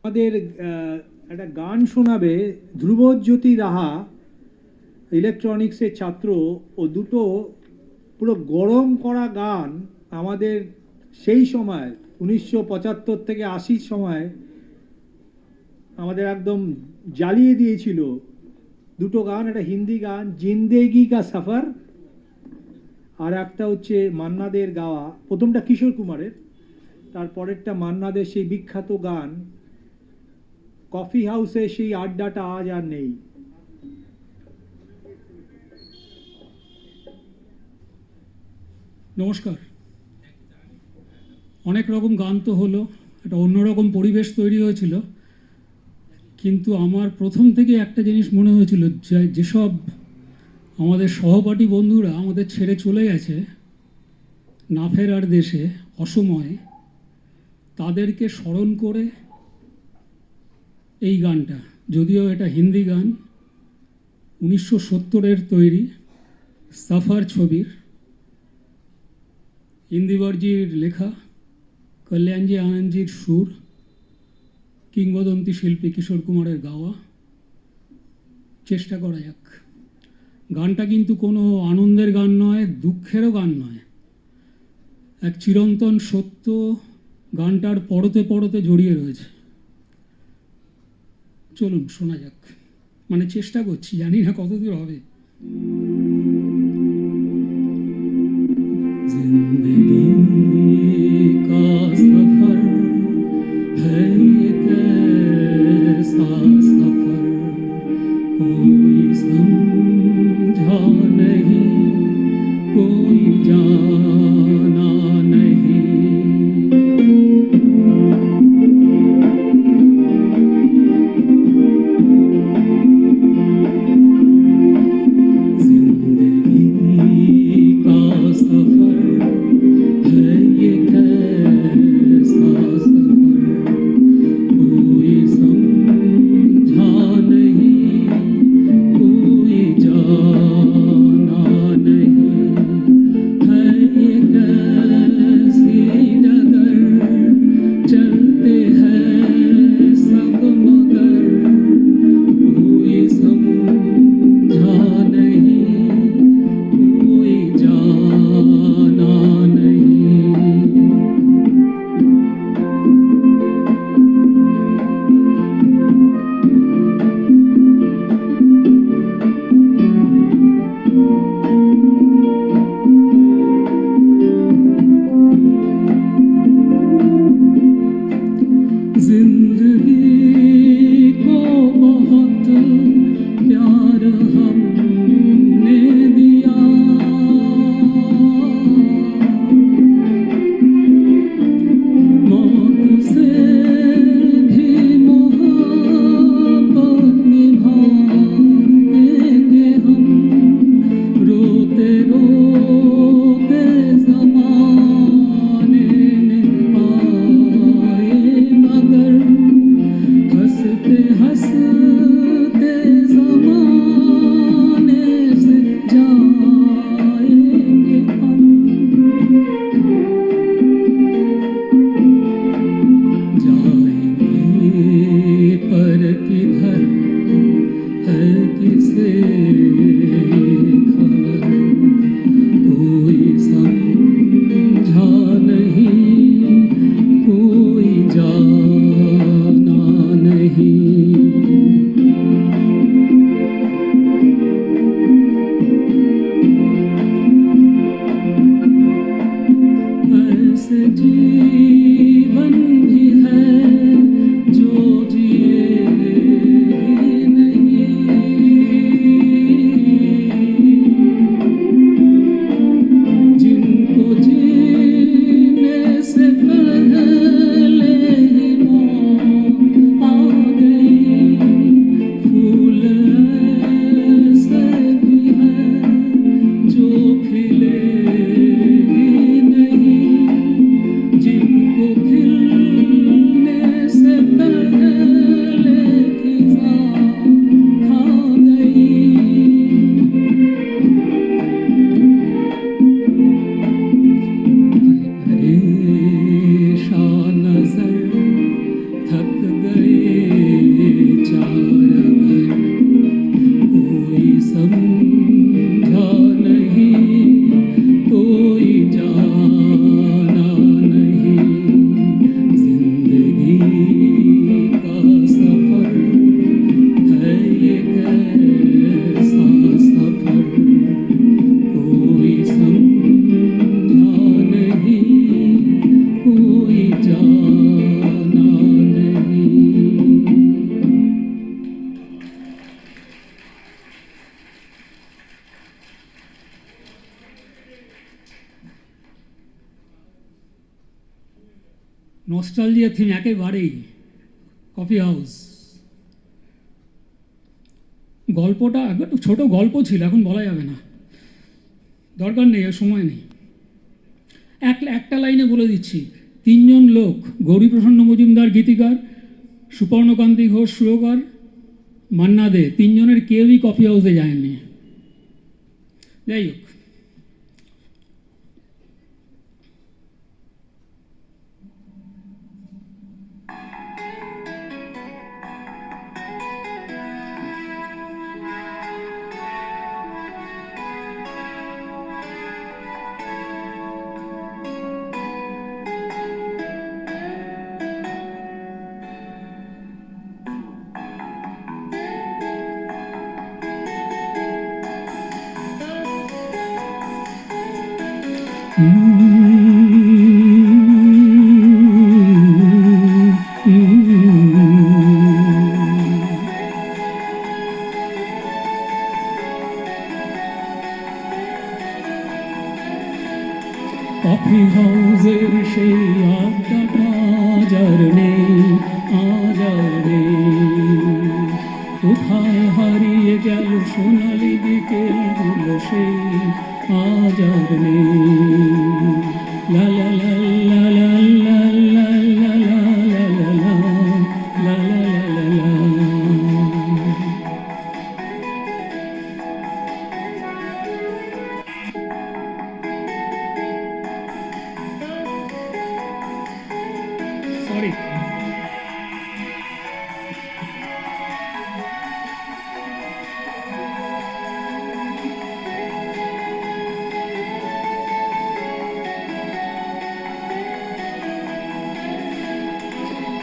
আমাদের একটা গান শোনাবে ধ্রুবজ্যোতি রাহা, ইলেকট্রনিক্সের ছাত্র। ও দুটো পুরো গরম করা গান আমাদের সেই সময় 1975 থেকে 80 সময় আমাদের একদম জ্বালিয়ে দিয়েছিল। দুটো গান, একটা হিন্দি গান জিন্দেগি কা সফর, আর একটা হচ্ছে মান্নাদের গাওয়া, প্রথমটা কিশোর কুমারের, তারপরেরটা মান্নাদের সেই বিখ্যাত গান কফি হাউসে সেই আড্ডাটা আজ আর নেই। নমস্কার। অনেক রকম গান তো হলো, একটা অন্যরকম পরিবেশ তৈরি হয়েছিল, কিন্তু আমার প্রথম থেকে একটা জিনিস মনে হয়েছিল, যেসব আমাদের সহপাঠী বন্ধুরা আমাদের ছেড়ে চলে গেছে না ফেরার দেশে অসময়ে, তাদেরকে স্মরণ করে এই গানটা, যদিও এটা হিন্দি গান, 1970-এর তৈরি, সফর ছবির, ইন্দিবরজির লেখা, কল্যাণজি আনন্দজির সুর, কিংবদন্তি শিল্পী কিশোর কুমারের গাওয়া। চেষ্টা করা যাক। গানটা কিন্তু কোনো আনন্দের গান নয়, দুঃখেরও গান নয়, এক চিরন্তন সত্য গানটার পরতে পরতে জড়িয়ে রয়েছে। চলুন শোনা যাক, মানে চেষ্টা করছি, জানি না কতদূর হবে। जिंदगी का सफर है ये कैसा सफर, कोई समझा नहीं, कोई जाना नहीं। जिनको নস্টালজিয়া থিম একেবারেই। কফি হাউস গল্পটা একবার ছোট গল্প ছিল, এখন বলা যাবে না, দরকার নেই, সময় নেই। একটা লাইনে বলে দিচ্ছি, তিনজন লোক, গৌরীপ্রসন্ন মজুমদার গীতিকার, সুপর্ণকান্তি ঘোষ সুরকার, মান্না দে, তিনজনের কেউই কফি হাউসে যায়নি। যাই হোক, কফি হাউসের সেই আড্ডাটা আজ আর নেই, আজ আর নেই। কোথায় হারিয়ে গেল সোনালি বিকেলগুলো সেই আজ আর নেই। লা লা লা লা লা লা লা লা লা লা লা লা লা লা লা লা। সরি,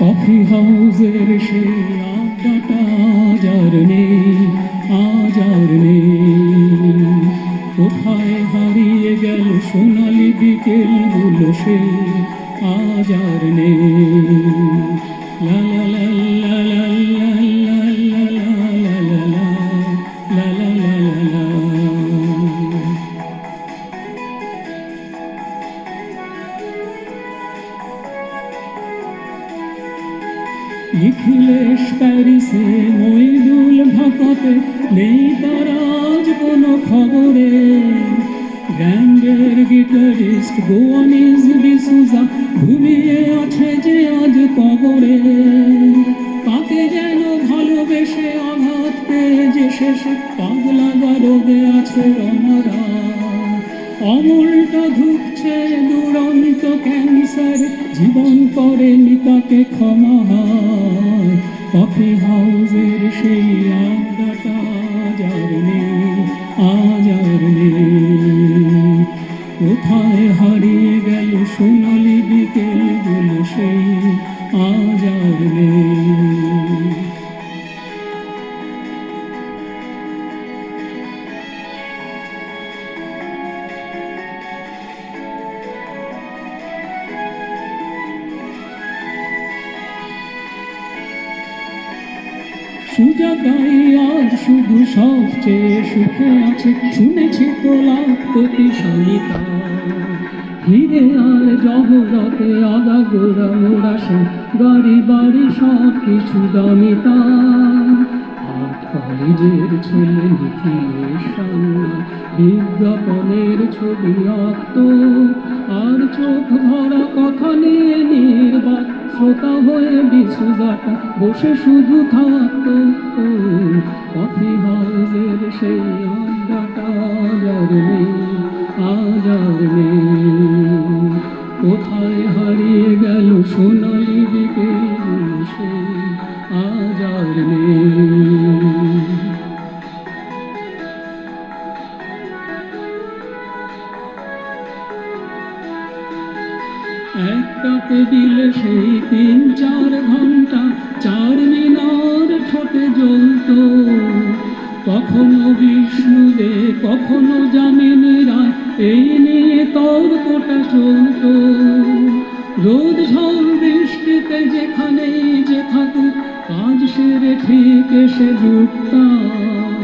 কফি হাউসের সেই আড্ডাটা আজ আর নেই, আজ আর নেই। কোথায় হারিয়ে গেল সোনালি বিকেলগুলো সেই আজ আর নেই। লা লা লা লা লা লা লা লা লা লা লা লা লা লা লা লা। নিখিলেশ প্যারিসে, মইদুল ঢাকাতে, নেই তার আজ কোনো খবরে। গ্র্যান্ডের গিটারিস্ট গোয়ানিজ ডিসুজা ঘুমিয়ে আছে যে আজ কবরে। তাকে যেন ভালোবেসে আঘাত পেয়ে যে শেষে পাগলা গারদে আছে অমরা। অমলটা ধুকছে দুরন্ত ক্যান্সার, জীবন করেনি তাকে ক্ষমা হয়। কফি হাউসের সেই আড্ডাটা আজ আর নেই, আজ আর নেই। কোথায় হারিয়ে গেল সোনালি বিকেলগুলো সেই আজ আর নেই। সুজাতাই আজ শুধু সবচেয়ে সুখে আছে, শুনেছি তো লাখপতি সলিতা। হিরে আর জহরতে আগা গোড়া মোড়া সে গাড়ি বাড়ি সব কিছু দামি তার। আট কলেজের ছেলে নিখিলেশ সান্না বিজ্ঞাপনের ছবি আঁকত, আর চোখ ভরা কথা নিয়ে নির্বাক শ্রোতা হয়ে ডিসুজাটা বসে শুধু থাকতো। কফি হাউসের সেই আড্ডাটা আজ আর নেই, আজ আর নেই। কোথায় হারিয়ে গেল সোনালি বিকেলগুলো সেই আজ আর নেই। একটা টেবিলে সেই 3-4 ঘন্টা চার মিনার ঠোঁটে জ্বলত। কখনো বিষ্ণুদে, কখনো যামিনী রায়, এই নিয়ে তর্কটা চলত। রোদ ঝড় বৃষ্টিতে যেখানেই যে থাকুক, কাজ সেরে ঠিক এসে জুটতাম।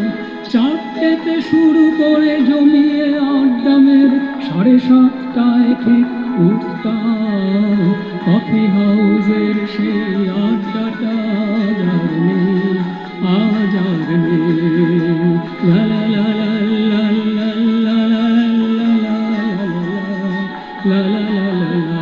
4টেতে শুরু করে জমিয়ে আড্ডা মেরে 7:30টায় ঠিক উত্তাল কফি হাউসের সেই আড্ডাটা যার নেই আজ আর নেই। লা লা লা লা লা লা লা লা লা লা লা লা লা লা।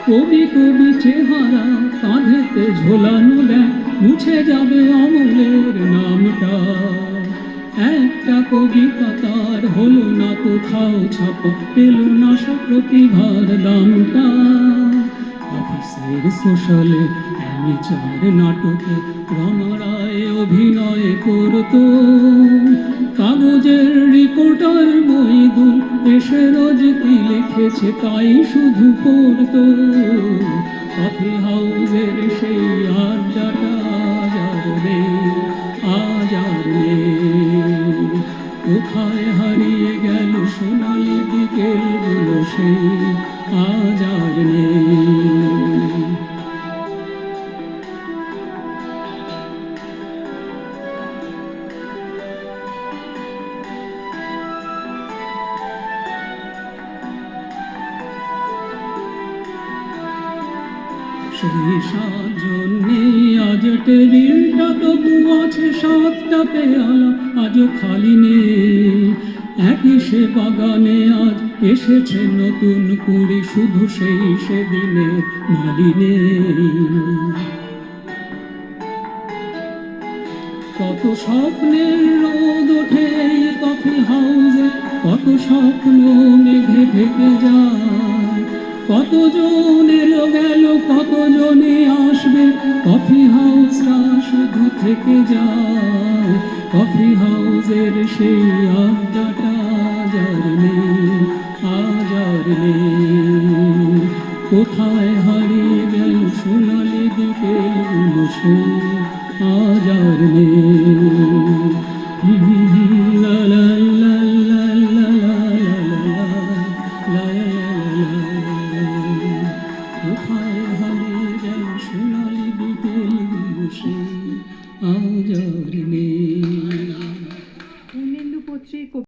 কবি কবি চেহারা কাঁধেতে ঝোলানো দেখ, মুছে যাবে অমলের নামটা। একটা কবিতা তার হলো না কোথাও ছাপা, পেল না সে প্রতিভার দামটা। অফিসের সোশ্যালে অ্যামেচার নাটকে রমারায় অভিনয় করতো, কাগজের রিপোর্টার মইদুল এসে রোজ কি লিখেছে তাই শুধু পড়তো। কফি হাউসের সেই আড্ডাটা যার নেই আজ আর নেই। কোথায় হারিয়ে গেল সোনালি বিকেলগুলো সেই আজ আর নেই। সেই সাতজন নেই আজ টেবিলটা, তবু আছে সাতটা পেয়ালা আজও খালি নেই। একই সে বাগানে আজ এসেছে নতুন কুড়ি, শুধু সেই সেদিনের মালি নেই। কত স্বপ্নের রোদ ওঠে এই কফি হাউসে, কত স্বপ্ন মেঘে ঢেকে যায়। কতজন এলো গেল, কতজনে আসবে, কফি হাউসটা শুধু থেকে যায়। কফি হাউসের সেই আড্ডাটা যার নেই আজ আর নেই। কোথায় হারিয়ে গেল সোনালি বিকেলগুলো সেই আজ আর নেই। লা লা লা লা লা লা লা লা লা। কোথায় হারিয়ে গেল সোনালি বিকেলগুলো সেই আজ আর নেই।